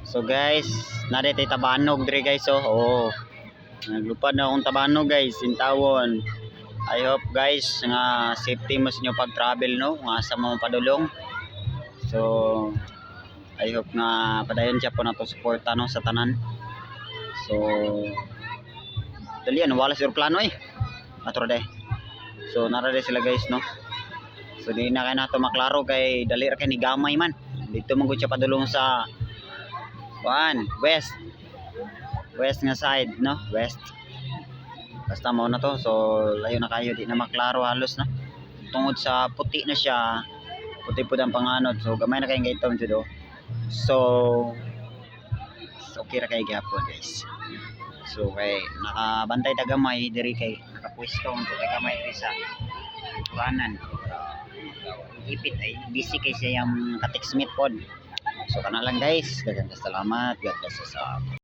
So guys, nade tay tabanog dire guys oh. Oh. Naglupad na akong tabanog guys in tawon. I hope guys nga safety mo sa inyo pag travel no, nga sa mga padulong. So I hope nga padayon siya po na to suporta no sa tanan. So dali ano wala sur plano eh. Atro de. So narade sila guys no. So di na kay nato maklaro kay dali ra kay ni gamay man. Dito man gud siya padulong sa west nga side no, west. Basta mo na to, so layo na kayo, di na maklaro halos na. Tungod sa puti na siya, puti po ang panganod, so gamay na kayong gayton dito. So okay ra kay gyapon guys. So kay nakabantay ta gamay diri kay nakapwesto unto kay gamay diri sa kanan. Ipit ay busy kay siya yung ka-text meet pod. So kana lang guys, daghang salamat, God bless us all.